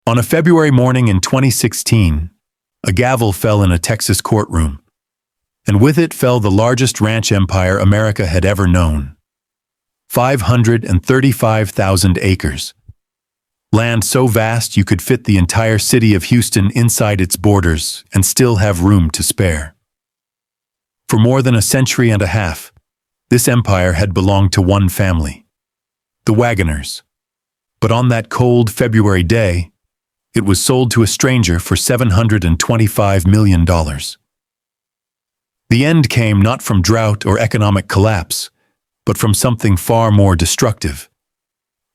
On a February morning in 2016, a gavel fell in a Texas courtroom, and with it fell the largest ranch empire America had ever known. 535,000 acres. Land so vast you could fit the entire city of Houston inside its borders and still have room to spare. For more than a century and a half, this empire had belonged to one family, the Waggoners. But on that cold February day, it was sold to a stranger for $725 million. The end came not from drought or economic collapse, but from something far more destructive.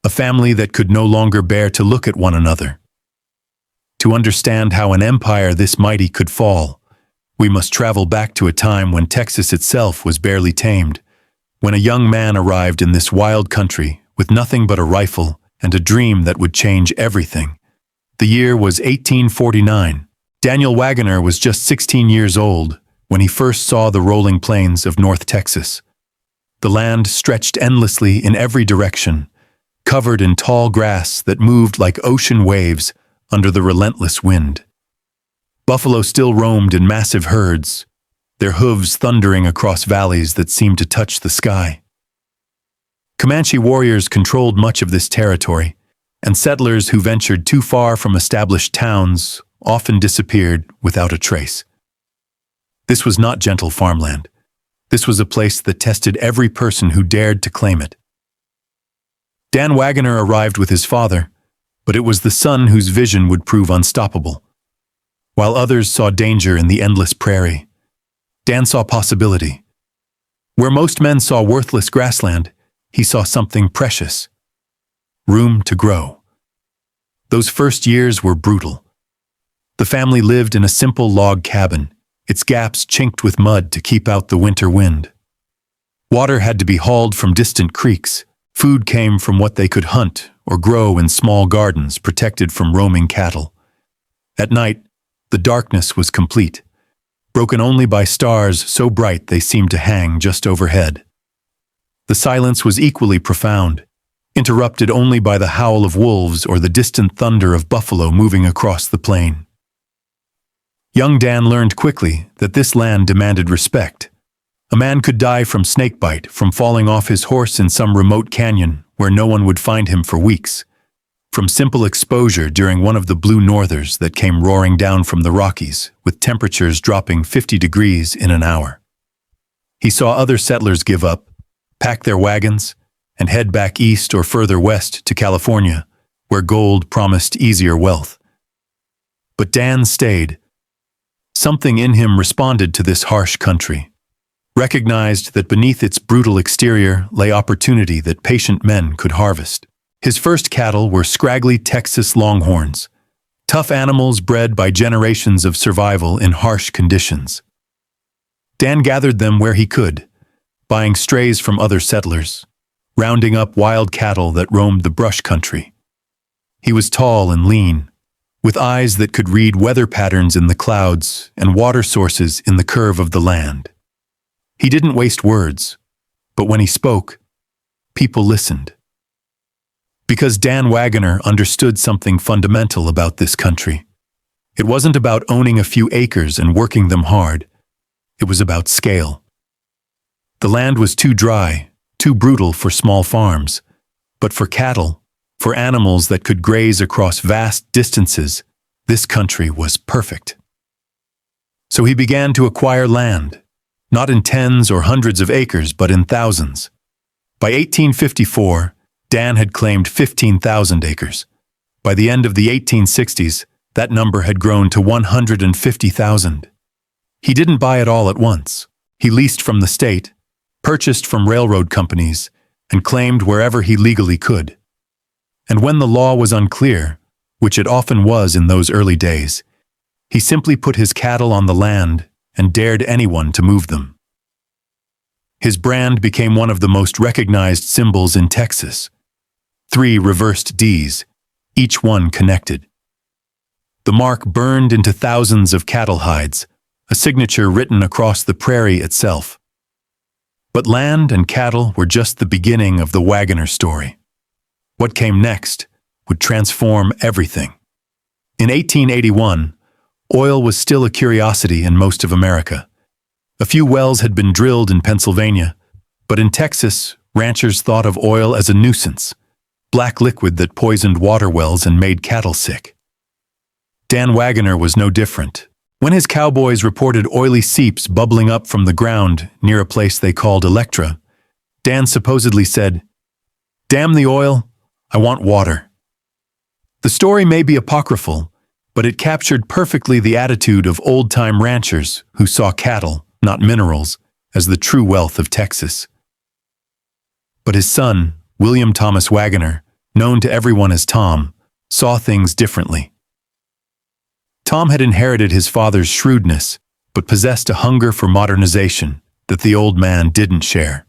A family that could no longer bear to look at one another. To understand how an empire this mighty could fall, we must travel back to a time when Texas itself was barely tamed, when a young man arrived in this wild country with nothing but a rifle and a dream that would change everything. The year was 1849. Daniel Wagner was just 16 years old when he first saw the rolling plains of North Texas. The land stretched endlessly in every direction, covered in tall grass that moved like ocean waves under the relentless wind. Buffalo still roamed in massive herds, their hooves thundering across valleys that seemed to touch the sky. Comanche warriors controlled much of this territory, and settlers who ventured too far from established towns often disappeared without a trace. This was not gentle farmland. This was a place that tested every person who dared to claim it. Dan Wagner arrived with his father, but it was the son whose vision would prove unstoppable. While others saw danger in the endless prairie, Dan saw possibility. Where most men saw worthless grassland, he saw something precious. Room to grow. Those first years were brutal. The family lived in a simple log cabin, its gaps chinked with mud to keep out the winter wind. Water had to be hauled from distant creeks. Food came from what they could hunt or grow in small gardens protected from roaming cattle. At night, the darkness was complete, broken only by stars so bright they seemed to hang just overhead. The silence was equally profound, interrupted only by the howl of wolves or the distant thunder of buffalo moving across the plain. Young Dan learned quickly that this land demanded respect. A man could die from snakebite, from falling off his horse in some remote canyon where no one would find him for weeks, from simple exposure during one of the blue northers that came roaring down from the Rockies, with temperatures dropping 50 degrees in an hour. He saw other settlers give up, pack their wagons, and head back east or further west to California, where gold promised easier wealth. But Dan stayed. Something in him responded to this harsh country, recognized that beneath its brutal exterior lay opportunity that patient men could harvest. His first cattle were scraggly Texas Longhorns, tough animals bred by generations of survival in harsh conditions. Dan gathered them where he could, buying strays from other settlers, rounding up wild cattle that roamed the brush country. He was tall and lean, with eyes that could read weather patterns in the clouds and water sources in the curve of the land. He didn't waste words, but when he spoke, people listened. Because Dan Wagner understood something fundamental about this country. It wasn't about owning a few acres and working them hard. It was about scale. The land was too dry, too brutal for small farms, but for cattle, for animals that could graze across vast distances, this country was perfect. So he began to acquire land, not in tens or hundreds of acres, but in thousands. By 1854, Dan had claimed 15,000 acres. By the end of the 1860s, that number had grown to 150,000. He didn't buy it all at once. He leased from the state, purchased from railroad companies, and claimed wherever he legally could. And when the law was unclear, which it often was in those early days, he simply put his cattle on the land and dared anyone to move them. His brand became one of the most recognized symbols in Texas. 3 reversed Ds, each one connected. The mark burned into thousands of cattle hides, a signature written across the prairie itself. But land and cattle were just the beginning of the Waggoner story. What came next would transform everything. In 1881, oil was still a curiosity in most of America. A few wells had been drilled in Pennsylvania, but in Texas, ranchers thought of oil as a nuisance, black liquid that poisoned water wells and made cattle sick. Dan Wagner was no different. When his cowboys reported oily seeps bubbling up from the ground near a place they called Electra, Dan supposedly said, "Damn the oil, I want water." The story may be apocryphal, but it captured perfectly the attitude of old-time ranchers who saw cattle, not minerals, as the true wealth of Texas. But his son, William Thomas Waggoner, known to everyone as Tom, saw things differently. Tom had inherited his father's shrewdness, but possessed a hunger for modernization that the old man didn't share.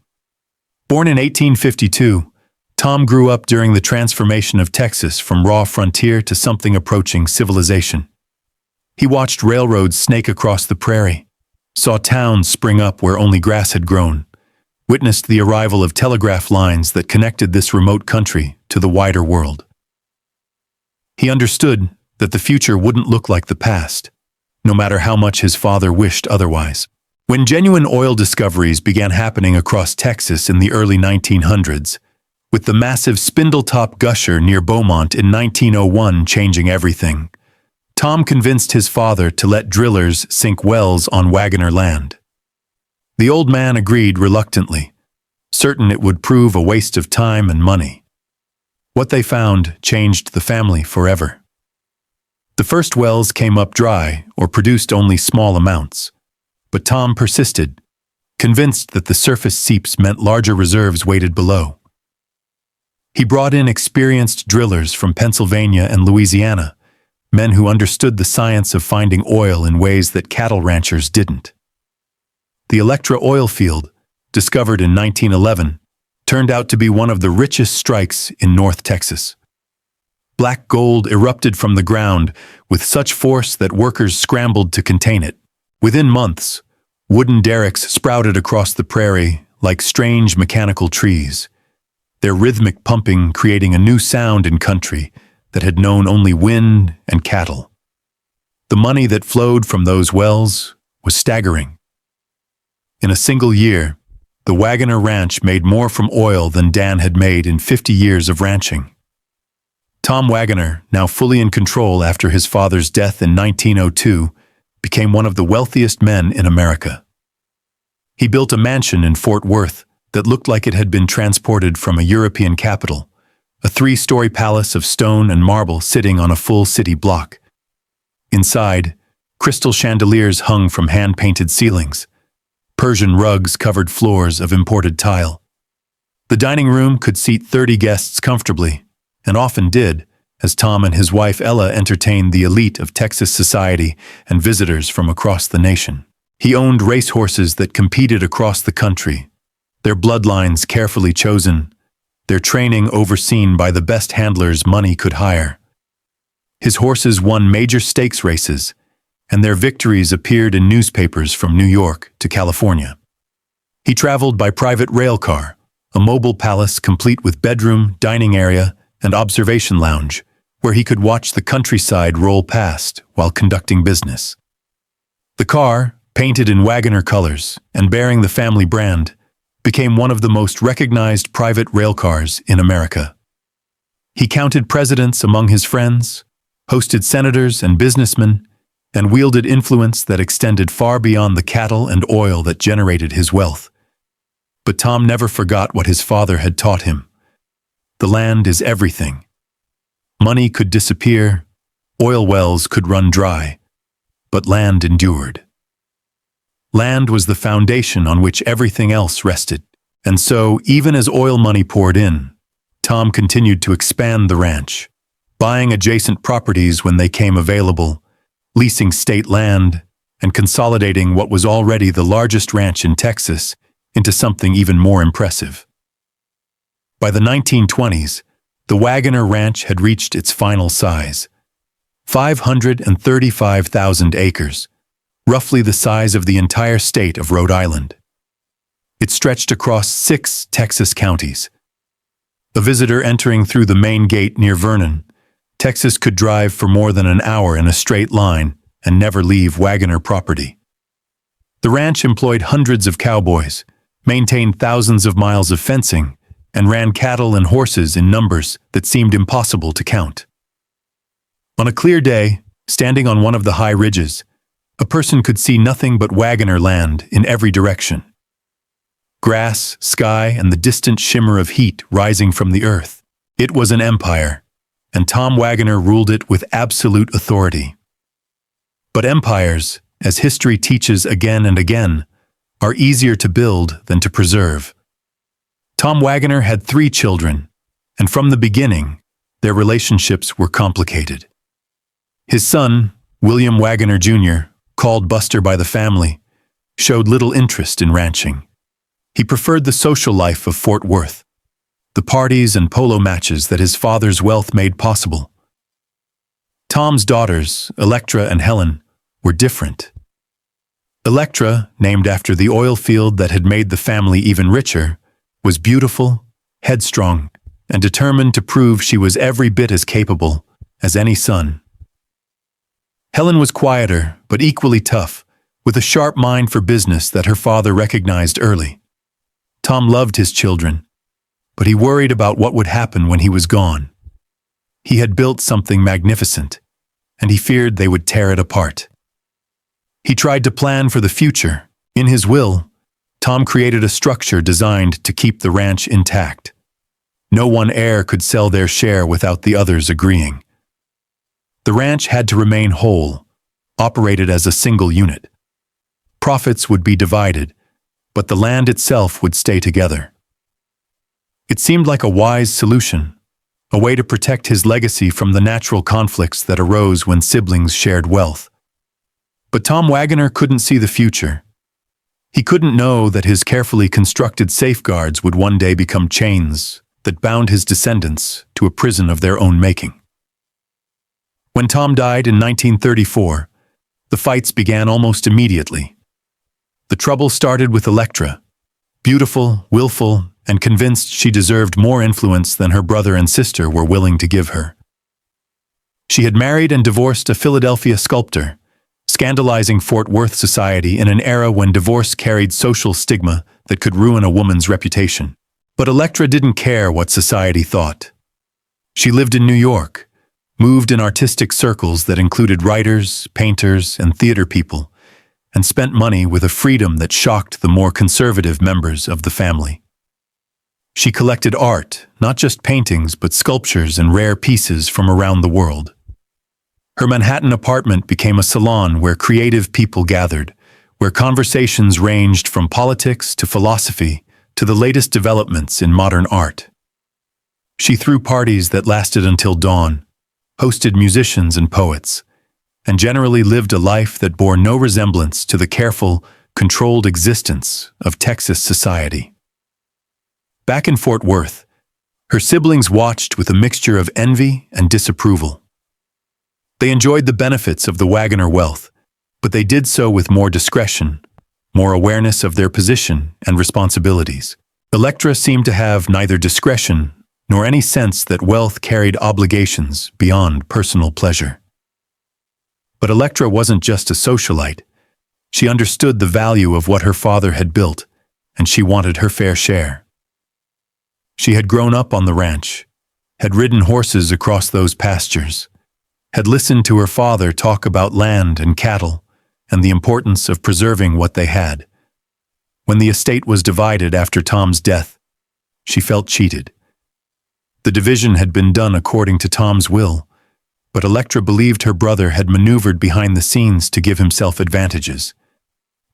Born in 1852, Tom grew up during the transformation of Texas from raw frontier to something approaching civilization. He watched railroads snake across the prairie, saw towns spring up where only grass had grown, witnessed the arrival of telegraph lines that connected this remote country to the wider world. He understood that the future wouldn't look like the past, no matter how much his father wished otherwise. When genuine oil discoveries began happening across Texas in the early 1900s, with the massive Spindletop Gusher near Beaumont in 1901 changing everything, Tom convinced his father to let drillers sink wells on Waggoner land. The old man agreed reluctantly, certain it would prove a waste of time and money. What they found changed the family forever. The first wells came up dry or produced only small amounts, but Tom persisted, convinced that the surface seeps meant larger reserves waited below. He brought in experienced drillers from Pennsylvania and Louisiana, men who understood the science of finding oil in ways that cattle ranchers didn't. The Electra oil field, discovered in 1911, turned out to be one of the richest strikes in North Texas. Black gold erupted from the ground with such force that workers scrambled to contain it. Within months, wooden derricks sprouted across the prairie like strange mechanical trees, their rhythmic pumping creating a new sound in country that had known only wind and cattle. The money that flowed from those wells was staggering. In a single year, the Waggoner Ranch made more from oil than Dan had made in 50 years of ranching. Tom Waggoner, now fully in control after his father's death in 1902, became one of the wealthiest men in America. He built a mansion in Fort Worth that looked like it had been transported from a European capital, a 3-story palace of stone and marble sitting on a full city block. Inside, crystal chandeliers hung from hand-painted ceilings. Persian rugs covered floors of imported tile. The dining room could seat 30 guests comfortably, and often did, as Tom and his wife Ella entertained the elite of Texas society and visitors from across the nation. He owned racehorses that competed across the country, their bloodlines carefully chosen, their training overseen by the best handlers money could hire. His horses won major stakes races, and their victories appeared in newspapers from New York to California. He traveled by private rail car, a mobile palace complete with bedroom, dining area, and observation lounge, where he could watch the countryside roll past while conducting business. The car, painted in Waggoner colors and bearing the family brand, became one of the most recognized private railcars in America. He counted presidents among his friends, hosted senators and businessmen, and wielded influence that extended far beyond the cattle and oil that generated his wealth. But Tom never forgot what his father had taught him. The land is everything. Money could disappear, oil wells could run dry, but land endured. Land was the foundation on which everything else rested, and so, even as oil money poured in, Tom continued to expand the ranch, buying adjacent properties when they came available, leasing state land, and consolidating what was already the largest ranch in Texas into something even more impressive. By the 1920s, the Waggoner Ranch had reached its final size, 535,000 acres, roughly the size of the entire state of Rhode Island. It stretched across 6 Texas counties. A visitor entering through the main gate near Vernon Texas could drive for more than an hour in a straight line and never leave Waggoner property. The ranch employed hundreds of cowboys, maintained thousands of miles of fencing, and ran cattle and horses in numbers that seemed impossible to count. On a clear day, standing on one of the high ridges, a person could see nothing but Waggoner land in every direction. Grass, sky, and the distant shimmer of heat rising from the earth. It was an empire, and Tom Waggoner ruled it with absolute authority. But empires, as history teaches again and again, are easier to build than to preserve. Tom Waggoner had 3 children, and from the beginning, their relationships were complicated. His son, William Waggoner Jr., called Buster by the family, showed little interest in ranching. He preferred the social life of Fort Worth, the parties and polo matches that his father's wealth made possible. Tom's daughters, Electra and Helen, were different. Electra, named after the oil field that had made the family even richer, was beautiful, headstrong, and determined to prove she was every bit as capable as any son. Helen was quieter, but equally tough, with a sharp mind for business that her father recognized early. Tom loved his children, but he worried about what would happen when he was gone. He had built something magnificent, and he feared they would tear it apart. He tried to plan for the future. In his will, Tom created a structure designed to keep the ranch intact. No one heir could sell their share without the others agreeing. The ranch had to remain whole, operated as a single unit. Profits would be divided, but the land itself would stay together. It seemed like a wise solution, a way to protect his legacy from the natural conflicts that arose when siblings shared wealth. But Tom Waggoner couldn't see the future. He couldn't know that his carefully constructed safeguards would one day become chains that bound his descendants to a prison of their own making. When Tom died in 1934, the fights began almost immediately. The trouble started with Electra, beautiful, willful, and convinced she deserved more influence than her brother and sister were willing to give her. She had married and divorced a Philadelphia sculptor, scandalizing Fort Worth society in an era when divorce carried social stigma that could ruin a woman's reputation. But Electra didn't care what society thought. She lived in New York, moved in artistic circles that included writers, painters, and theater people, and spent money with a freedom that shocked the more conservative members of the family. She collected art, not just paintings, but sculptures and rare pieces from around the world. Her Manhattan apartment became a salon where creative people gathered, where conversations ranged from politics to philosophy to the latest developments in modern art. She threw parties that lasted until dawn, hosted musicians and poets, and generally lived a life that bore no resemblance to the careful, controlled existence of Texas society. Back in Fort Worth, her siblings watched with a mixture of envy and disapproval. They enjoyed the benefits of the Waggoner wealth, but they did so with more discretion, more awareness of their position and responsibilities. Electra seemed to have neither discretion nor any sense that wealth carried obligations beyond personal pleasure. But Electra wasn't just a socialite. She understood the value of what her father had built, and she wanted her fair share. She had grown up on the ranch, had ridden horses across those pastures, had listened to her father talk about land and cattle and the importance of preserving what they had. When the estate was divided after Tom's death, she felt cheated. The division had been done according to Tom's will, but Electra believed her brother had maneuvered behind the scenes to give himself advantages,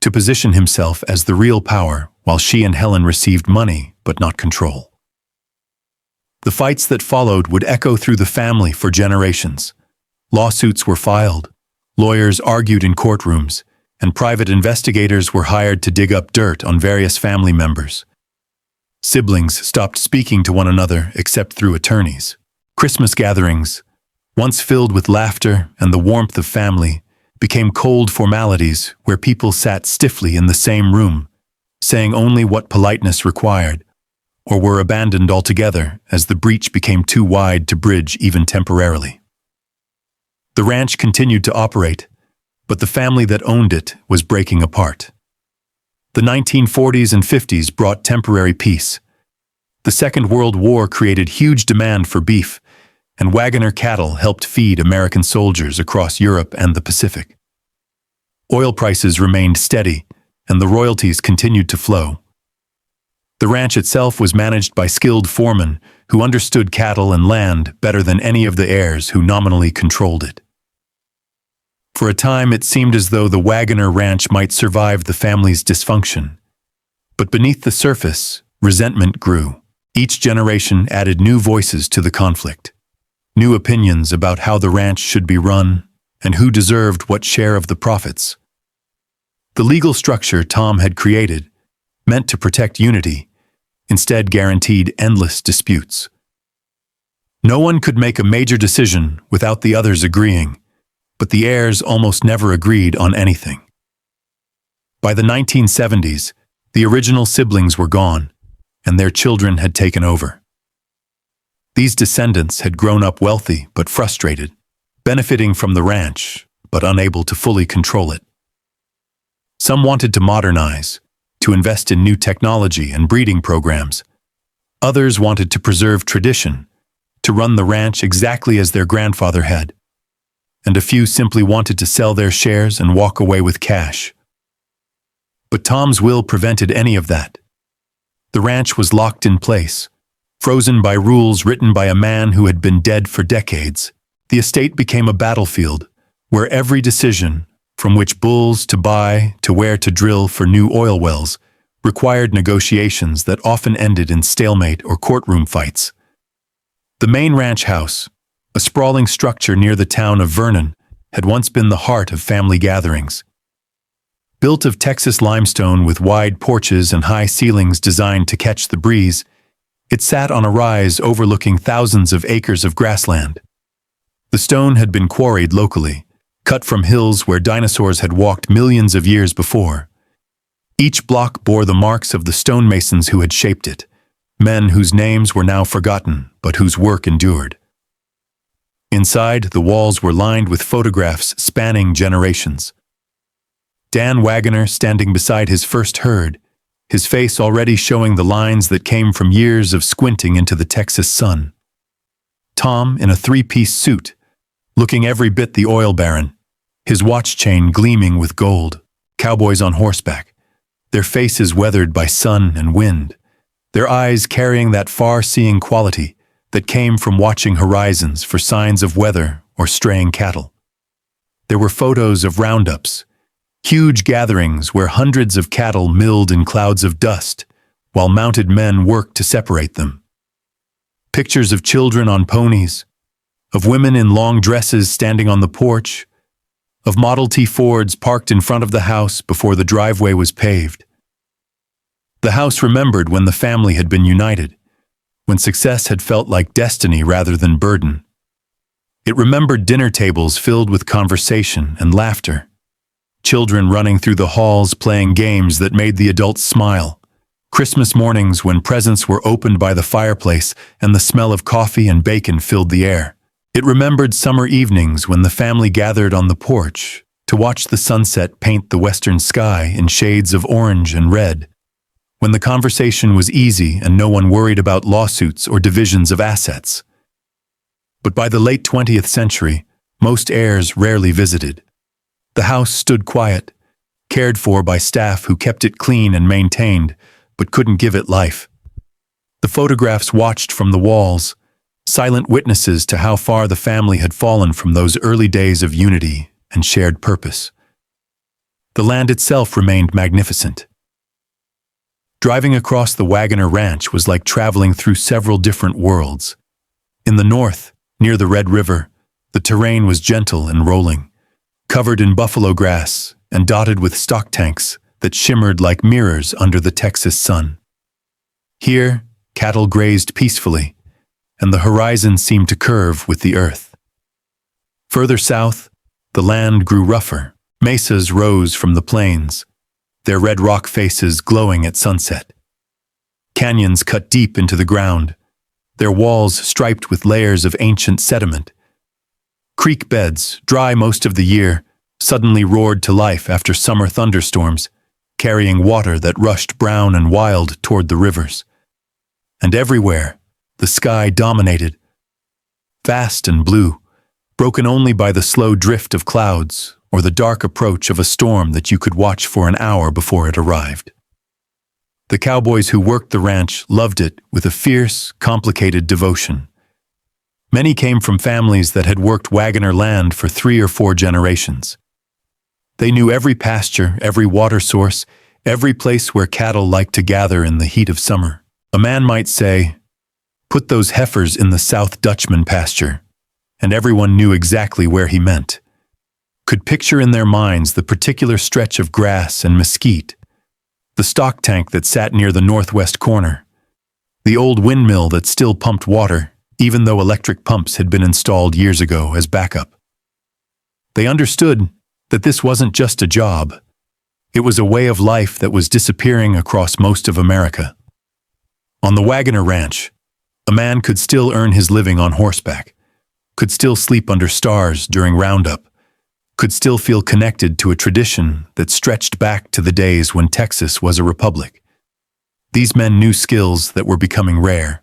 to position himself as the real power while she and Helen received money but not control. The fights that followed would echo through the family for generations. Lawsuits were filed, lawyers argued in courtrooms, and private investigators were hired to dig up dirt on various family members. Siblings stopped speaking to one another except through attorneys. Christmas gatherings, once filled with laughter and the warmth of family, became cold formalities where people sat stiffly in the same room, saying only what politeness required, or were abandoned altogether as the breach became too wide to bridge even temporarily. The ranch continued to operate, but the family that owned it was breaking apart. The 1940s and 50s brought temporary peace. The Second World War created huge demand for beef, and Waggoner cattle helped feed American soldiers across Europe and the Pacific. Oil prices remained steady, and the royalties continued to flow. The ranch itself was managed by skilled foremen who understood cattle and land better than any of the heirs who nominally controlled it. For a time, it seemed as though the Waggoner ranch might survive the family's dysfunction. But beneath the surface, resentment grew. Each generation added new voices to the conflict, new opinions about how the ranch should be run and who deserved what share of the profits. The legal structure Tom had created, meant to protect unity, instead guaranteed endless disputes. No one could make a major decision without the others agreeing, but the heirs almost never agreed on anything. By the 1970s, the original siblings were gone, and their children had taken over. These descendants had grown up wealthy but frustrated, benefiting from the ranch, but unable to fully control it. Some wanted to modernize, to invest in new technology and breeding programs. Others wanted to preserve tradition, to run the ranch exactly as their grandfather had. And a few simply wanted to sell their shares and walk away with cash. But Tom's will prevented any of that. The ranch was locked in place, frozen by rules written by a man who had been dead for decades. The estate became a battlefield, where every decision, from which bulls to buy to where to drill for new oil wells, required negotiations that often ended in stalemate or courtroom fights. The main ranch house, a sprawling structure near the town of Vernon, had once been the heart of family gatherings. Built of Texas limestone with wide porches and high ceilings designed to catch the breeze, it sat on a rise overlooking thousands of acres of grassland. The stone had been quarried locally, cut from hills where dinosaurs had walked millions of years before. Each block bore the marks of the stonemasons who had shaped it, men whose names were now forgotten, but whose work endured. Inside, the walls were lined with photographs spanning generations. Dan Wagner standing beside his first herd, his face already showing the lines that came from years of squinting into the Texas sun. Tom in a three-piece suit, looking every bit the oil baron, his watch chain gleaming with gold, cowboys on horseback, their faces weathered by sun and wind, their eyes carrying that far-seeing quality that came from watching horizons for signs of weather or straying cattle. There were photos of roundups, huge gatherings where hundreds of cattle milled in clouds of dust, while mounted men worked to separate them. Pictures of children on ponies, of women in long dresses standing on the porch, of Model T Fords parked in front of the house before the driveway was paved. The house remembered when the family had been united, when success had felt like destiny rather than burden. It remembered dinner tables filled with conversation and laughter, children running through the halls playing games that made the adults smile, Christmas mornings when presents were opened by the fireplace and the smell of coffee and bacon filled the air. It remembered summer evenings when the family gathered on the porch to watch the sunset paint the western sky in shades of orange and red, when the conversation was easy and no one worried about lawsuits or divisions of assets. But by the late 20th century, most heirs rarely visited. The house stood quiet, cared for by staff who kept it clean and maintained, but couldn't give it life. The photographs watched from the walls, silent witnesses to how far the family had fallen from those early days of unity and shared purpose. The land itself remained magnificent. Driving across the Waggoner ranch was like traveling through several different worlds. In the north, near the Red River, the terrain was gentle and rolling, covered in buffalo grass and dotted with stock tanks that shimmered like mirrors under the Texas sun. Here, cattle grazed peacefully, and the horizon seemed to curve with the earth. Further south, the land grew rougher. Mesas rose from the plains, their red rock faces glowing at sunset. Canyons cut deep into the ground, their walls striped with layers of ancient sediment. Creek beds, dry most of the year, suddenly roared to life after summer thunderstorms, carrying water that rushed brown and wild toward the rivers. And everywhere, the sky dominated, vast and blue, broken only by the slow drift of clouds or the dark approach of a storm that you could watch for an hour before it arrived. The cowboys who worked the ranch loved it with a fierce, complicated devotion. Many came from families that had worked Waggoner land for 3 or 4 generations. They knew every pasture, every water source, every place where cattle liked to gather in the heat of summer. A man might say, "Put those heifers in the South Dutchman pasture," and everyone knew exactly where he meant. Could picture in their minds the particular stretch of grass and mesquite, the stock tank that sat near the northwest corner, the old windmill that still pumped water, even though electric pumps had been installed years ago as backup. They understood that this wasn't just a job. It was a way of life that was disappearing across most of America. On the Wagner ranch, a man could still earn his living on horseback, could still sleep under stars during roundup, could still feel connected to a tradition that stretched back to the days when Texas was a republic. These men knew skills that were becoming rare.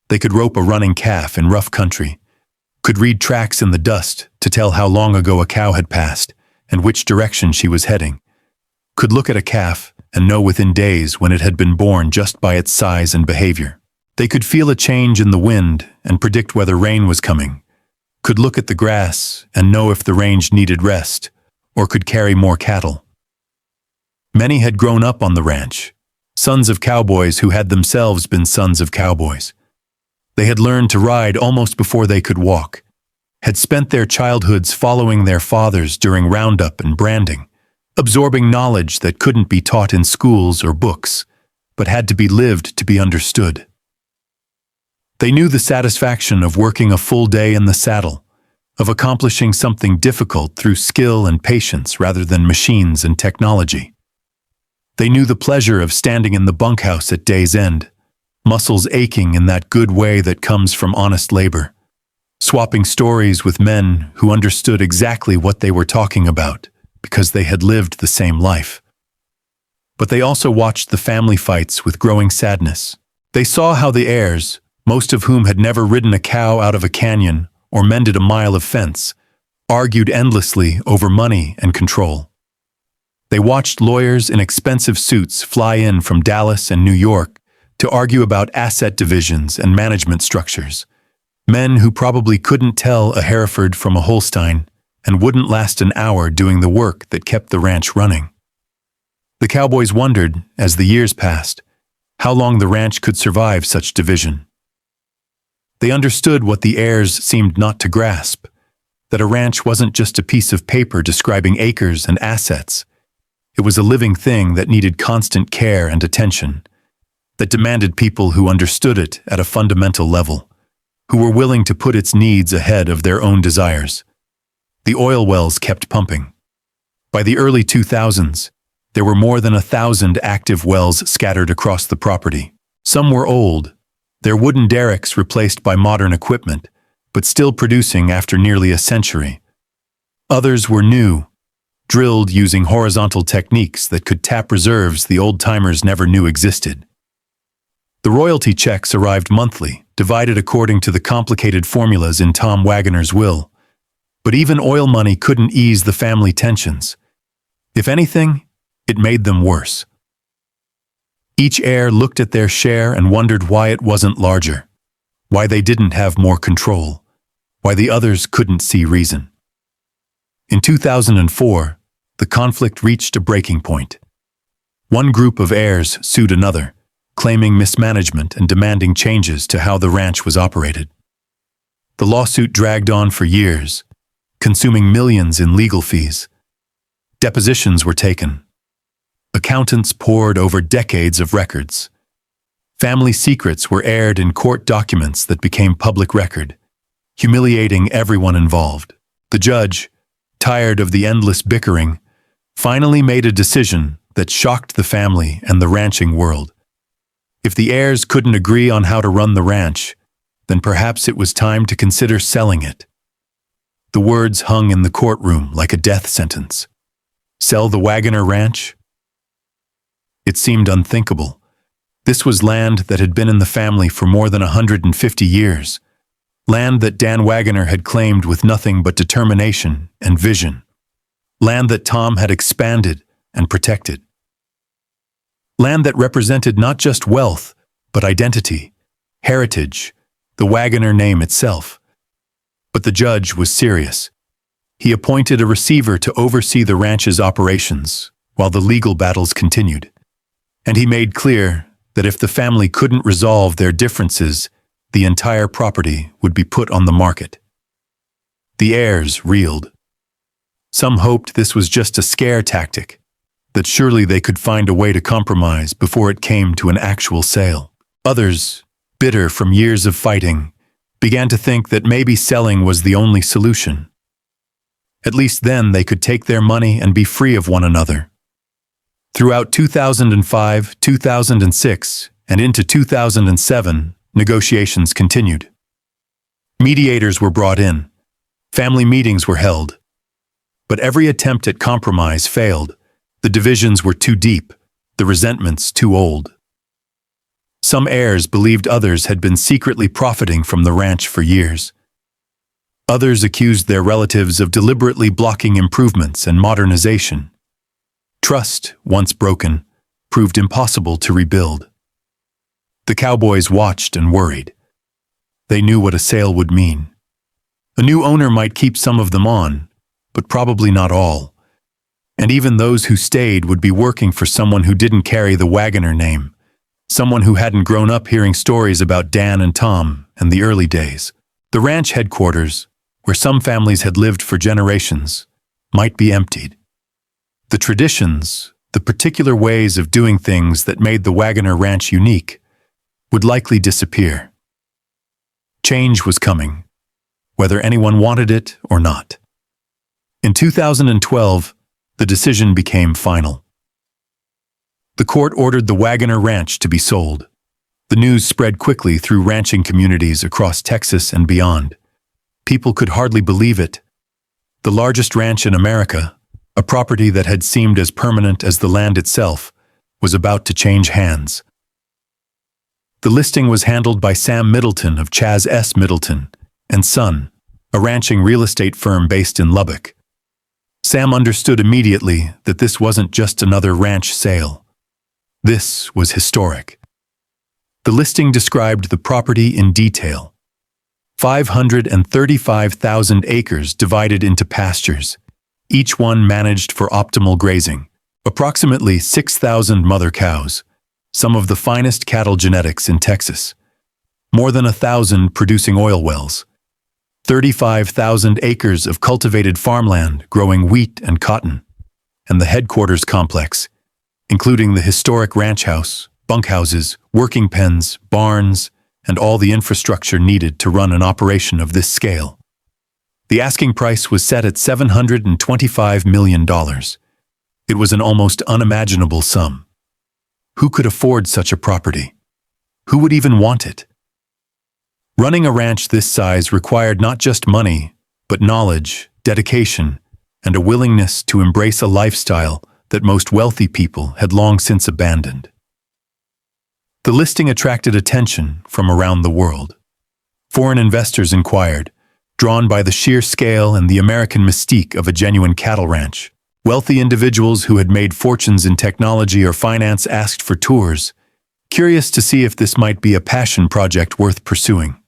They could rope a running calf in rough country, could read tracks in the dust to tell how long ago a cow had passed and which direction she was heading, could look at a calf and know within days when it had been born just by its size and behavior. They could feel a change in the wind and predict whether rain was coming, could look at the grass and know if the range needed rest or could carry more cattle. Many had grown up on the ranch, sons of cowboys who had themselves been sons of cowboys. They had learned to ride almost before they could walk, had spent their childhoods following their fathers during roundup and branding, absorbing knowledge that couldn't be taught in schools or books, but had to be lived to be understood. They knew the satisfaction of working a full day in the saddle, of accomplishing something difficult through skill and patience rather than machines and technology. They knew the pleasure of standing in the bunkhouse at day's end, muscles aching in that good way that comes from honest labor, swapping stories with men who understood exactly what they were talking about because they had lived the same life. But they also watched the family fights with growing sadness. They saw how the heirs, most of whom had never ridden a cow out of a canyon or mended a mile of fence, argued endlessly over money and control. They watched lawyers in expensive suits fly in from Dallas and New York to argue about asset divisions and management structures, men who probably couldn't tell a Hereford from a Holstein and wouldn't last an hour doing the work that kept the ranch running. The cowboys wondered, as the years passed, how long the ranch could survive such division. They understood what the heirs seemed not to grasp, that a ranch wasn't just a piece of paper describing acres and assets. It was a living thing that needed constant care and attention, that demanded people who understood it at a fundamental level, who were willing to put its needs ahead of their own desires. The oil wells kept pumping. By the early 2000s, there were more than 1,000 active wells scattered across the property. Some were old, their wooden derricks replaced by modern equipment, but still producing after nearly a century. Others were new, drilled using horizontal techniques that could tap reserves the old-timers never knew existed. The royalty checks arrived monthly, divided according to the complicated formulas in Tom Waggoner's will. But even oil money couldn't ease the family tensions. If anything, it made them worse. Each heir looked at their share and wondered why it wasn't larger, why they didn't have more control, why the others couldn't see reason. In 2004, the conflict reached a breaking point. One group of heirs sued another, claiming mismanagement and demanding changes to how the ranch was operated. The lawsuit dragged on for years, consuming millions in legal fees. Depositions were taken. Accountants pored over decades of records. Family secrets were aired in court documents that became public record, humiliating everyone involved. The judge, tired of the endless bickering, finally made a decision that shocked the family and the ranching world. If the heirs couldn't agree on how to run the ranch, then perhaps it was time to consider selling it. The words hung in the courtroom like a death sentence. Sell the Waggoner ranch? It seemed unthinkable. This was land that had been in the family for more than 150 years. Land that Dan Wagner had claimed with nothing but determination and vision. Land that Tom had expanded and protected. Land that represented not just wealth, but identity, heritage, the Wagner name itself. But the judge was serious. He appointed a receiver to oversee the ranch's operations while the legal battles continued. And he made clear that if the family couldn't resolve their differences, the entire property would be put on the market. The heirs reeled. Some hoped this was just a scare tactic, that surely they could find a way to compromise before it came to an actual sale. Others, bitter from years of fighting, began to think that maybe selling was the only solution. At least then they could take their money and be free of one another. Throughout 2005, 2006, and into 2007, negotiations continued. Mediators were brought in. Family meetings were held. But every attempt at compromise failed. The divisions were too deep, the resentments too old. Some heirs believed others had been secretly profiting from the ranch for years. Others accused their relatives of deliberately blocking improvements and modernization. Trust, once broken, proved impossible to rebuild. The cowboys watched and worried. They knew what a sale would mean. A new owner might keep some of them on, but probably not all. And even those who stayed would be working for someone who didn't carry the Wagner name, someone who hadn't grown up hearing stories about Dan and Tom and the early days. The ranch headquarters, where some families had lived for generations, might be emptied. The traditions, the particular ways of doing things that made the Wagner ranch unique, would likely disappear. Change was coming, whether anyone wanted it or not. In 2012, the decision became final. The court ordered the Wagner ranch to be sold. The news spread quickly through ranching communities across Texas and beyond. People could hardly believe it. The largest ranch in America, a property that had seemed as permanent as the land itself, was about to change hands. The listing was handled by Sam Middleton of Chaz S. Middleton and Son, a ranching real estate firm based in Lubbock. Sam understood immediately that this wasn't just another ranch sale. This was historic. The listing described the property in detail. 535,000 acres divided into pastures, each one managed for optimal grazing. Approximately 6,000 mother cows, some of the finest cattle genetics in Texas. More than 1,000 producing oil wells. 35,000 acres of cultivated farmland growing wheat and cotton. And the headquarters complex, including the historic ranch house, bunkhouses, working pens, barns, and all the infrastructure needed to run an operation of this scale. The asking price was set at $725 million. It was an almost unimaginable sum. Who could afford such a property? Who would even want it? Running a ranch this size required not just money, but knowledge, dedication, and a willingness to embrace a lifestyle that most wealthy people had long since abandoned. The listing attracted attention from around the world. Foreign investors inquired, drawn by the sheer scale and the American mystique of a genuine cattle ranch. Wealthy individuals who had made fortunes in technology or finance asked for tours, curious to see if this might be a passion project worth pursuing.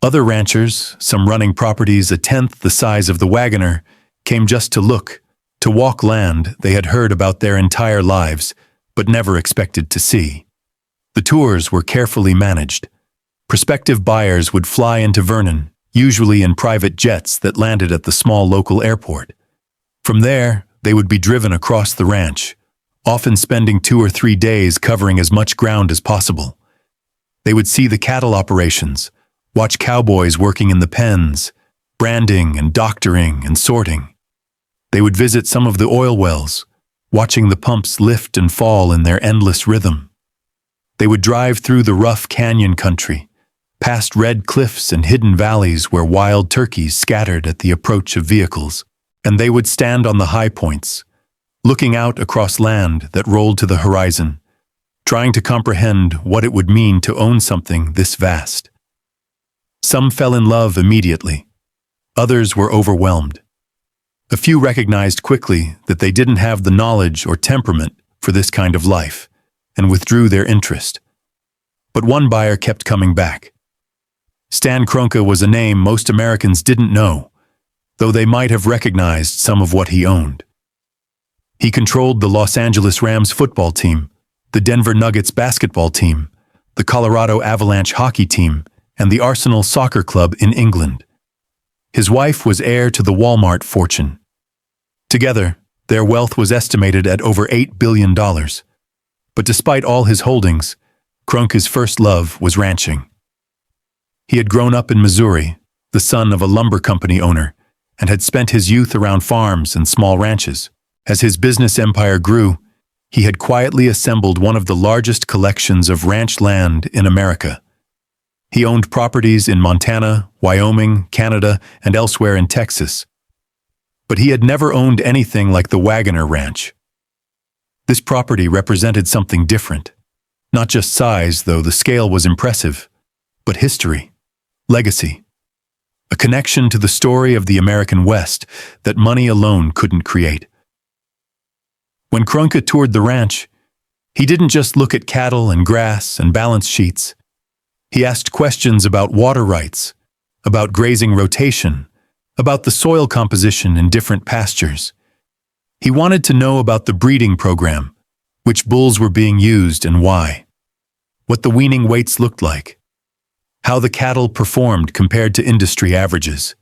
Other ranchers, some running properties a tenth the size of the Waggoner, came just to look, to walk land they had heard about their entire lives, but never expected to see. The tours were carefully managed. Prospective buyers would fly into Vernon, usually in private jets that landed at the small local airport. From there, they would be driven across the ranch, often spending 2 or 3 days covering as much ground as possible. They would see the cattle operations, watch cowboys working in the pens, branding and doctoring and sorting. They would visit some of the oil wells, watching the pumps lift and fall in their endless rhythm. They would drive through the rough canyon country, past red cliffs and hidden valleys where wild turkeys scattered at the approach of vehicles, and they would stand on the high points, looking out across land that rolled to the horizon, trying to comprehend what it would mean to own something this vast. Some fell in love immediately. Others were overwhelmed. A few recognized quickly that they didn't have the knowledge or temperament for this kind of life, and withdrew their interest. But one buyer kept coming back. Stan Kroenke was a name most Americans didn't know, though they might have recognized some of what he owned. He controlled the Los Angeles Rams football team, the Denver Nuggets basketball team, the Colorado Avalanche hockey team, and the Arsenal soccer club in England. His wife was heir to the Walmart fortune. Together, their wealth was estimated at over $8 billion. But despite all his holdings, Kroenke's first love was ranching. He had grown up in Missouri, the son of a lumber company owner, and had spent his youth around farms and small ranches. As his business empire grew, he had quietly assembled one of the largest collections of ranch land in America. He owned properties in Montana, Wyoming, Canada, and elsewhere in Texas. But he had never owned anything like the Wagner Ranch. This property represented something different. Not just size, though the scale was impressive, but history, legacy, a connection to the story of the American West that money alone couldn't create. When Kroenke toured the ranch, he didn't just look at cattle and grass and balance sheets. He asked questions about water rights, about grazing rotation, about the soil composition in different pastures. He wanted to know about the breeding program, which bulls were being used and why, what the weaning weights looked like, how the cattle performed compared to industry averages.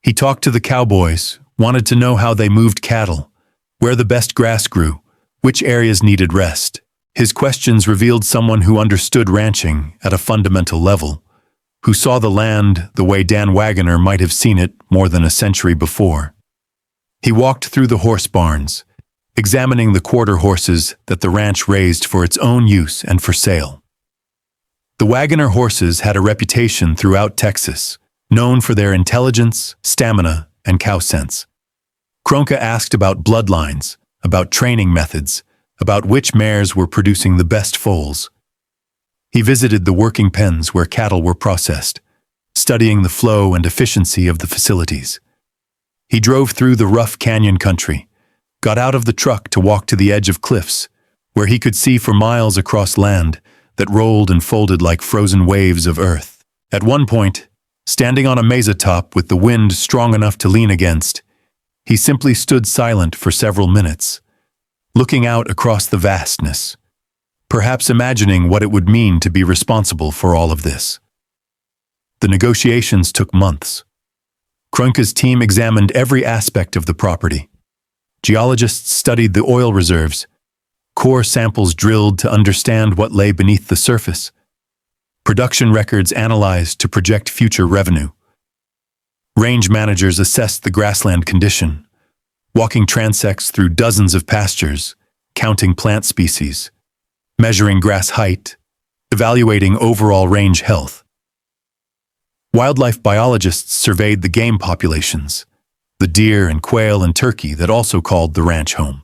He talked to the cowboys, wanted to know how they moved cattle, where the best grass grew, which areas needed rest. His questions revealed someone who understood ranching at a fundamental level, who saw the land the way Dan Wagner might have seen it more than a century before. He walked through the horse barns, examining the quarter horses that the ranch raised for its own use and for sale. The Wagner horses had a reputation throughout Texas, known for their intelligence, stamina, and cow sense. Kroenke asked about bloodlines, about training methods, about which mares were producing the best foals. He visited the working pens where cattle were processed, studying the flow and efficiency of the facilities. He drove through the rough canyon country, got out of the truck to walk to the edge of cliffs, where he could see for miles across land that rolled and folded like frozen waves of earth. At one point, standing on a mesa top with the wind strong enough to lean against, he simply stood silent for several minutes, looking out across the vastness, perhaps imagining what it would mean to be responsible for all of this. The negotiations took months. Kroenke's team examined every aspect of the property. Geologists studied the oil reserves, core samples drilled to understand what lay beneath the surface, production records analyzed to project future revenue. Range managers assessed the grassland condition, walking transects through dozens of pastures, counting plant species, measuring grass height, evaluating overall range health. Wildlife biologists surveyed the game populations, the deer and quail and turkey that also called the ranch home.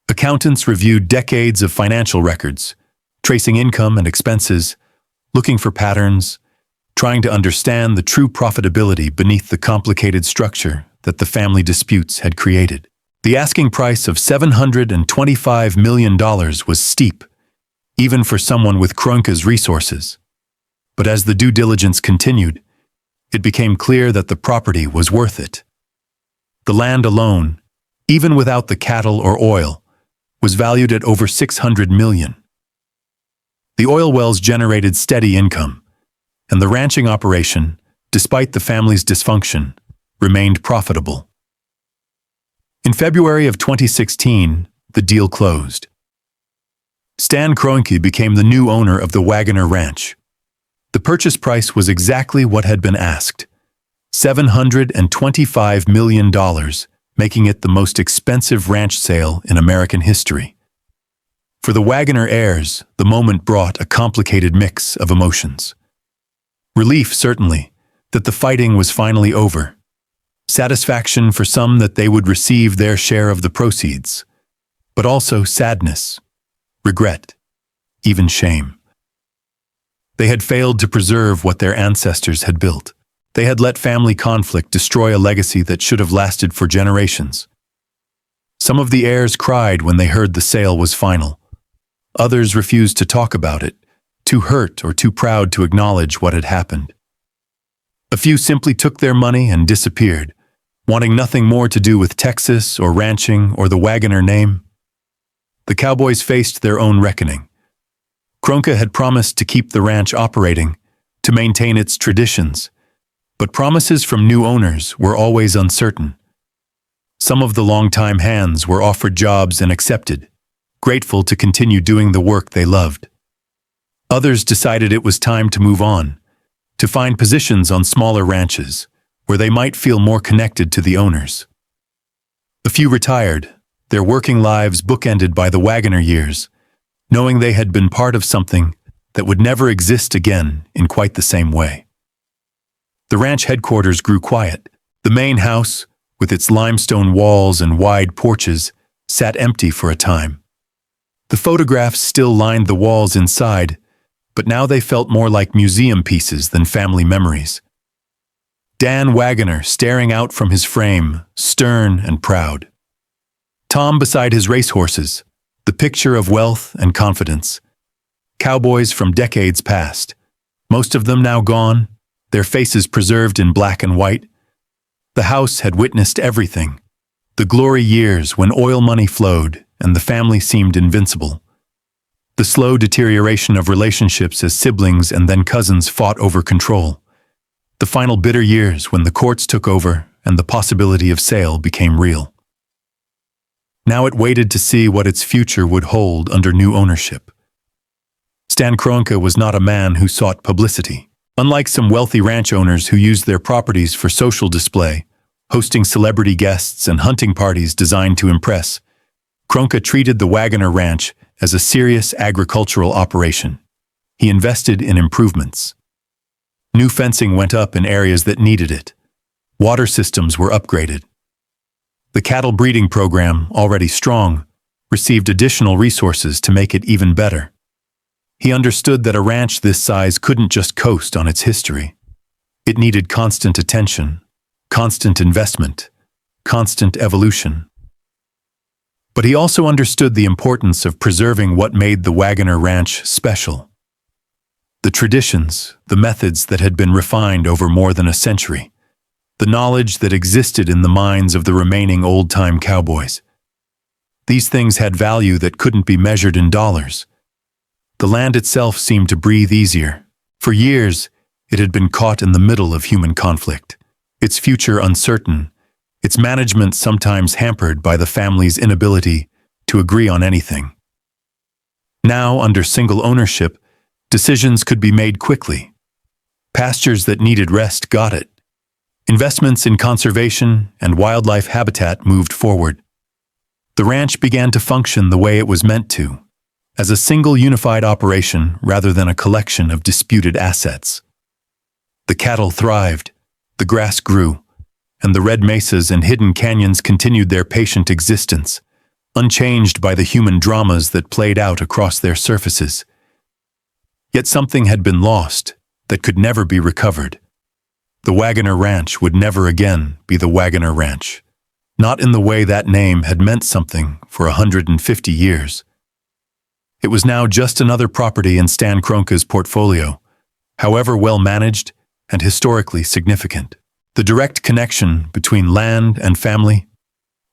Accountants reviewed decades of financial records, tracing income and expenses, looking for patterns, trying to understand the true profitability beneath the complicated structure that the family disputes had created. The asking price of $725 million was steep, even for someone with Kroenke's resources. But as the due diligence continued, it became clear that the property was worth it. The land alone, even without the cattle or oil, was valued at over $600 million. The oil wells generated steady income, and the ranching operation, despite the family's dysfunction, remained profitable. In February of 2016, the deal closed. Stan Kroenke became the new owner of the Wagner Ranch. The purchase price was exactly what had been asked, $725 million, making it the most expensive ranch sale in American history. For the Wagner heirs, the moment brought a complicated mix of emotions. Relief, certainly, that the fighting was finally over. Satisfaction for some that they would receive their share of the proceeds. But also sadness, regret, even shame. They had failed to preserve what their ancestors had built. They had let family conflict destroy a legacy that should have lasted for generations. Some of the heirs cried when they heard the sale was final. Others refused to talk about it, too hurt or too proud to acknowledge what had happened. A few simply took their money and disappeared, wanting nothing more to do with Texas or ranching or the Waggoner name. The cowboys faced their own reckoning. Kronka had promised to keep the ranch operating, to maintain its traditions, but promises from new owners were always uncertain. Some of the longtime hands were offered jobs and accepted, grateful to continue doing the work they loved. Others decided it was time to move on, to find positions on smaller ranches, where they might feel more connected to the owners. A few retired, their working lives bookended by the Wagner years, knowing they had been part of something that would never exist again in quite the same way. The ranch headquarters grew quiet. The main house, with its limestone walls and wide porches, sat empty for a time. The photographs still lined the walls inside, but now they felt more like museum pieces than family memories. Dan Waggoner staring out from his frame, stern and proud. Tom beside his racehorses, the picture of wealth and confidence. Cowboys from decades past, most of them now gone, their faces preserved in black and white. The house had witnessed everything. The glory years when oil money flowed and the family seemed invincible. The slow deterioration of relationships as siblings and then cousins fought over control. The final bitter years when the courts took over and the possibility of sale became real. Now it waited to see what its future would hold under new ownership. Stan Kroenke was not a man who sought publicity. Unlike some wealthy ranch owners who used their properties for social display, hosting celebrity guests and hunting parties designed to impress, Kroenke treated the Waggoner Ranch as a serious agricultural operation. He invested in improvements. New fencing went up in areas that needed it. Water systems were upgraded. The cattle breeding program, already strong, received additional resources to make it even better. He understood that a ranch this size couldn't just coast on its history. It needed constant attention, constant investment, constant evolution. But he also understood the importance of preserving what made the Waggoner Ranch special. The traditions, the methods that had been refined over more than a century, the knowledge that existed in the minds of the remaining old-time cowboys. These things had value that couldn't be measured in dollars. The land itself seemed to breathe easier. For years, it had been caught in the middle of human conflict, its future uncertain, its management sometimes hampered by the family's inability to agree on anything. Now, under single ownership, decisions could be made quickly. Pastures that needed rest got it. Investments in conservation and wildlife habitat moved forward. The ranch began to function the way it was meant to, as a single unified operation rather than a collection of disputed assets. The cattle thrived, the grass grew, and the red mesas and hidden canyons continued their patient existence, unchanged by the human dramas that played out across their surfaces. Yet something had been lost that could never be recovered. The Waggoner Ranch would never again be the Waggoner Ranch, not in the way that name had meant something for 150 years. It was now just another property in Stan Kroenke's portfolio, however well managed and historically significant. The direct connection between land and family,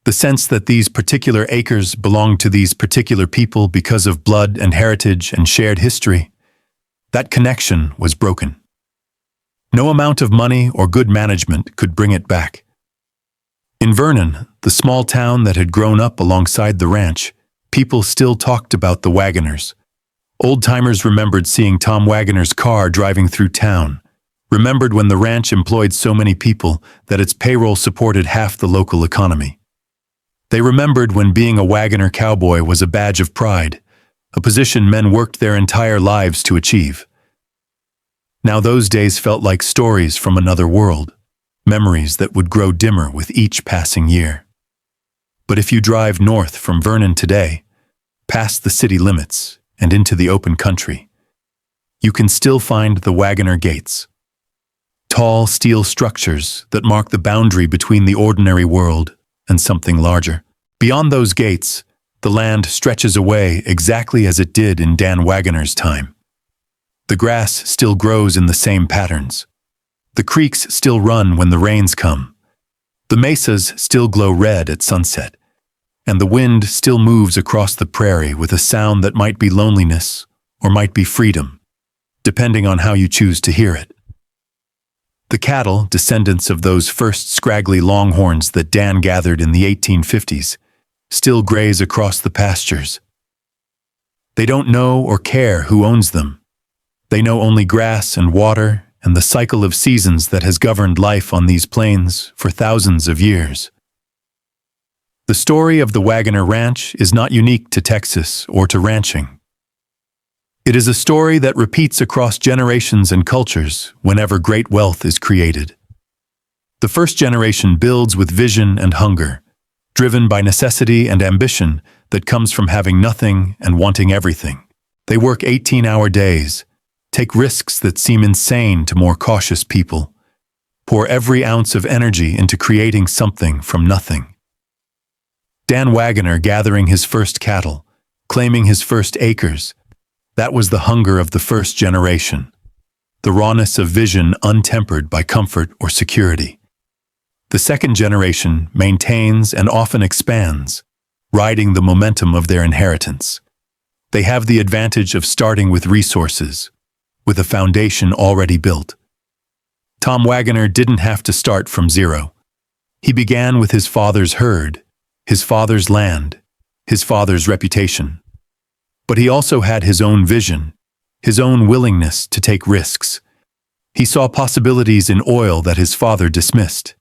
the sense that these particular acres belonged to these particular people because of blood and heritage and shared history, that connection was broken. No amount of money or good management could bring it back. In Vernon, the small town that had grown up alongside the ranch, people still talked about the Waggoners. Old-timers remembered seeing Tom Waggoner's car driving through town, remembered when the ranch employed so many people that its payroll supported half the local economy. They remembered when being a Waggoner cowboy was a badge of pride, a position men worked their entire lives to achieve. Now those days felt like stories from another world, memories that would grow dimmer with each passing year. But if you drive north from Vernon today, past the city limits and into the open country, you can still find the Waggoner gates, tall steel structures that mark the boundary between the ordinary world and something larger. Beyond those gates, the land stretches away exactly as it did in Dan Waggoner's time. The grass still grows in the same patterns. The creeks still run when the rains come. The mesas still glow red at sunset. And the wind still moves across the prairie with a sound that might be loneliness or might be freedom, depending on how you choose to hear it. The cattle, descendants of those first scraggly longhorns that Dan gathered in the 1850s, still graze across the pastures. They don't know or care who owns them. They know only grass and water and the cycle of seasons that has governed life on these plains for thousands of years. The story of the Waggoner Ranch is not unique to Texas or to ranching. It is a story that repeats across generations and cultures whenever great wealth is created. The first generation builds with vision and hunger, driven by necessity and ambition that comes from having nothing and wanting everything. They work 18-hour days, take risks that seem insane to more cautious people, pour every ounce of energy into creating something from nothing. Dan Waggoner gathering his first cattle, claiming his first acres, that was the hunger of the first generation, the rawness of vision untempered by comfort or security. The second generation maintains and often expands, riding the momentum of their inheritance. They have the advantage of starting with resources, with a foundation already built. Tom Waggoner didn't have to start from zero. He began with his father's herd, his father's land, his father's reputation. But he also had his own vision, his own willingness to take risks. He saw possibilities in oil that his father dismissed.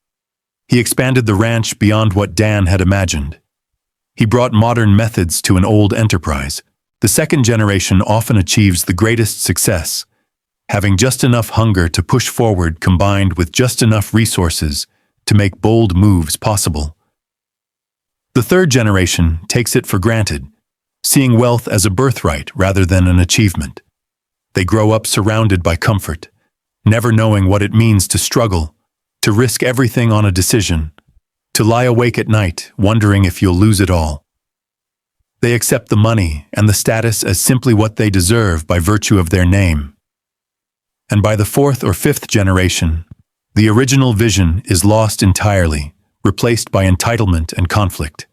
He expanded the ranch beyond what Dan had imagined. He brought modern methods to an old enterprise. The second generation often achieves the greatest success, having just enough hunger to push forward combined with just enough resources to make bold moves possible. The third generation takes it for granted, seeing wealth as a birthright rather than an achievement. They grow up surrounded by comfort, never knowing what it means to struggle, to risk everything on a decision, to lie awake at night wondering if you'll lose it all. They accept the money and the status as simply what they deserve by virtue of their name. And by the fourth or fifth generation, the original vision is lost entirely, replaced by entitlement and conflict.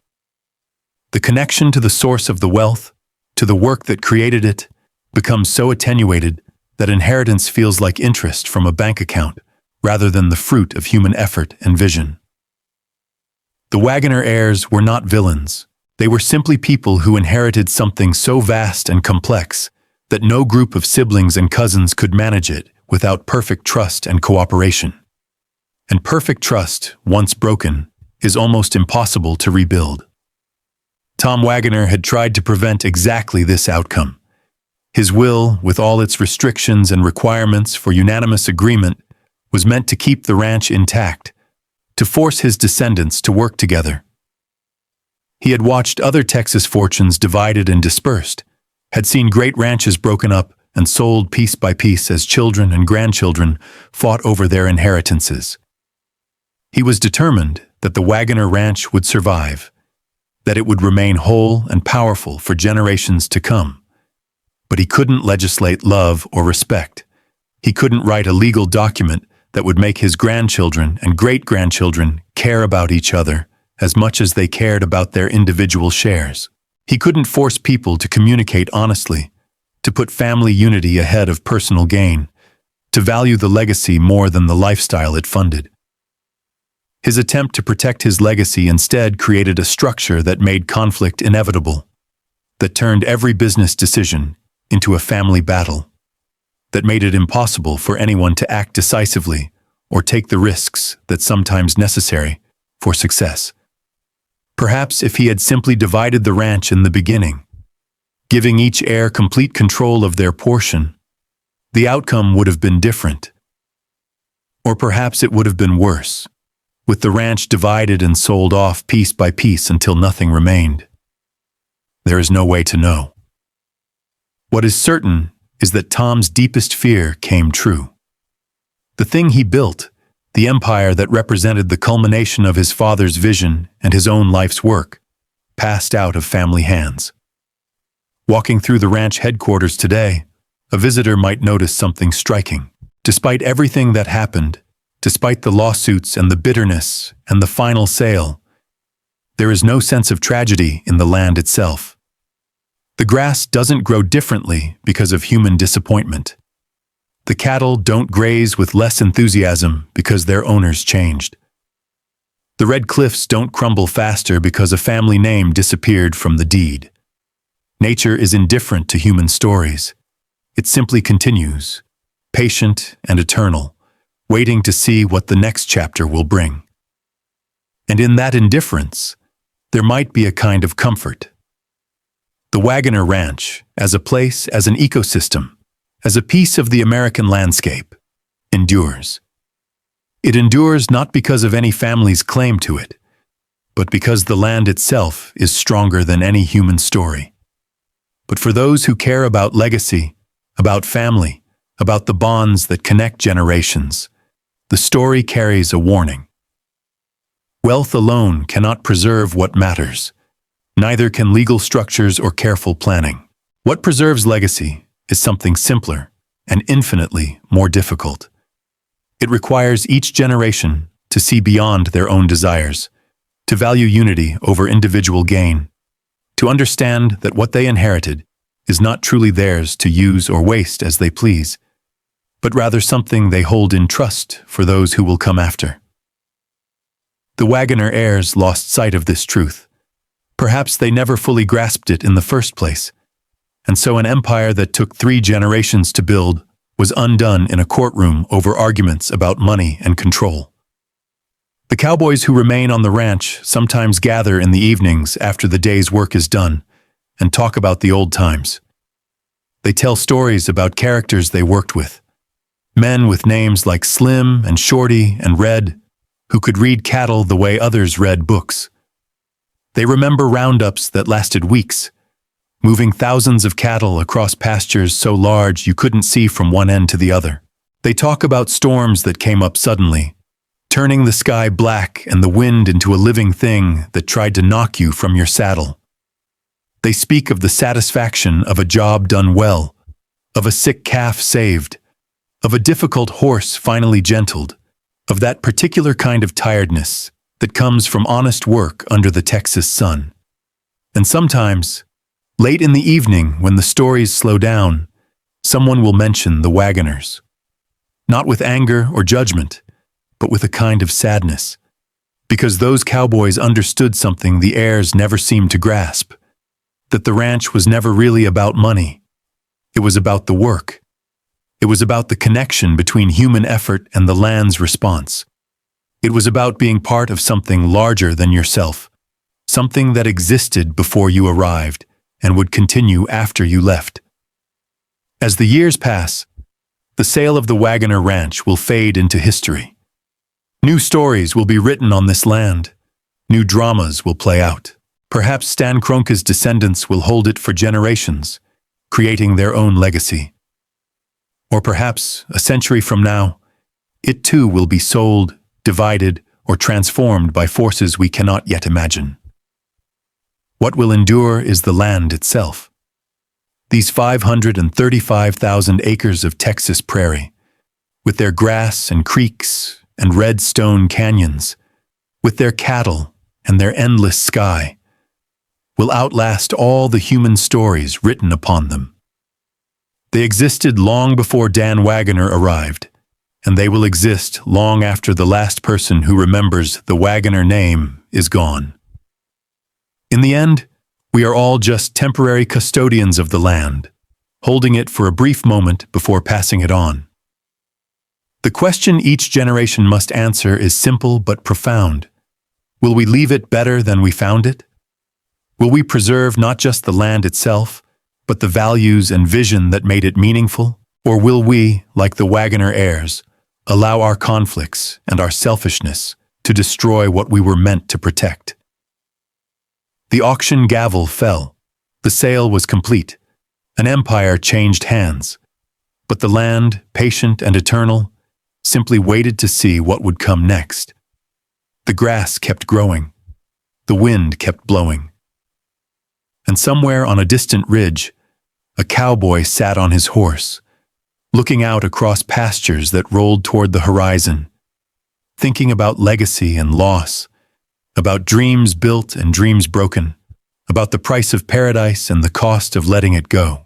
The connection to the source of the wealth, to the work that created it, becomes so attenuated that inheritance feels like interest from a bank account rather than the fruit of human effort and vision. The Waggoner heirs were not villains. They were simply people who inherited something so vast and complex that no group of siblings and cousins could manage it without perfect trust and cooperation. And perfect trust, once broken, is almost impossible to rebuild. Tom Waggoner had tried to prevent exactly this outcome. His will, with all its restrictions and requirements for unanimous agreement, was meant to keep the ranch intact, to force his descendants to work together. He had watched other Texas fortunes divided and dispersed, had seen great ranches broken up and sold piece by piece as children and grandchildren fought over their inheritances. He was determined that the Waggoner Ranch would survive, that it would remain whole and powerful for generations to come. But he couldn't legislate love or respect. He couldn't write a legal document that would make his grandchildren and great-grandchildren care about each other as much as they cared about their individual shares. He couldn't force people to communicate honestly, to put family unity ahead of personal gain, to value the legacy more than the lifestyle it funded. His attempt to protect his legacy instead created a structure that made conflict inevitable, that turned every business decision into a family battle, that made it impossible for anyone to act decisively or take the risks that sometimes necessary for success. Perhaps if he had simply divided the ranch in the beginning, giving each heir complete control of their portion, the outcome would have been different. Or perhaps it would have been worse, with the ranch divided and sold off piece by piece until nothing remained. There is no way to know. What is certain is that Tom's deepest fear came true. The thing he built, the empire that represented the culmination of his father's vision and his own life's work, passed out of family hands. Walking through the ranch headquarters today, a visitor might notice something striking. Despite everything that happened, despite the lawsuits and the bitterness and the final sale, there is no sense of tragedy in the land itself. The grass doesn't grow differently because of human disappointment. The cattle don't graze with less enthusiasm because their owners changed. The red cliffs don't crumble faster because a family name disappeared from the deed. Nature is indifferent to human stories. It simply continues, patient and eternal, waiting to see what the next chapter will bring. And in that indifference, there might be a kind of comfort. The Waggoner Ranch, as a place, as an ecosystem, as a piece of the American landscape, endures. It endures not because of any family's claim to it, but because the land itself is stronger than any human story. But for those who care about legacy, about family, about the bonds that connect generations, the story carries a warning. Wealth alone cannot preserve what matters. Neither can legal structures or careful planning. What preserves legacy is something simpler and infinitely more difficult. It requires each generation to see beyond their own desires, to value unity over individual gain, to understand that what they inherited is not truly theirs to use or waste as they please, but rather something they hold in trust for those who will come after. The Wagner heirs lost sight of this truth. Perhaps they never fully grasped it in the first place, and so an empire that took 3 generations to build was undone in a courtroom over arguments about money and control. The cowboys who remain on the ranch sometimes gather in the evenings after the day's work is done and talk about the old times. They tell stories about characters they worked with, men with names like Slim and Shorty and Red, who could read cattle the way others read books. They remember roundups that lasted weeks, moving thousands of cattle across pastures so large you couldn't see from one end to the other. They talk about storms that came up suddenly, turning the sky black and the wind into a living thing that tried to knock you from your saddle. They speak of the satisfaction of a job done well, of a sick calf saved, of a difficult horse finally gentled, of that particular kind of tiredness that comes from honest work under the Texas sun. And sometimes, late in the evening when the stories slow down, someone will mention the Waggoners. Not with anger or judgment, but with a kind of sadness. Because those cowboys understood something the heirs never seemed to grasp. That the ranch was never really about money. It was about the work. It was about the connection between human effort and the land's response. It was about being part of something larger than yourself, something that existed before you arrived and would continue after you left. As the years pass, the sale of the Waggoner Ranch will fade into history. New stories will be written on this land. New dramas will play out. Perhaps Stan Kroenke's descendants will hold it for generations, creating their own legacy. Or perhaps, a century from now, it too will be sold, divided, or transformed by forces we cannot yet imagine. What will endure is the land itself. These 535,000 acres of Texas prairie, with their grass and creeks and red stone canyons, with their cattle and their endless sky, will outlast all the human stories written upon them. They existed long before Dan Waggoner arrived, and they will exist long after the last person who remembers the Waggoner name is gone. In the end, we are all just temporary custodians of the land, holding it for a brief moment before passing it on. The question each generation must answer is simple but profound. Will we leave it better than we found it? Will we preserve not just the land itself, but the values and vision that made it meaningful? Or will we, like the Waggoner heirs, allow our conflicts and our selfishness to destroy what we were meant to protect? The auction gavel fell. The sale was complete. An empire changed hands. But the land, patient and eternal, simply waited to see what would come next. The grass kept growing. The wind kept blowing. And somewhere on a distant ridge, a cowboy sat on his horse, looking out across pastures that rolled toward the horizon, thinking about legacy and loss, about dreams built and dreams broken, about the price of paradise and the cost of letting it go.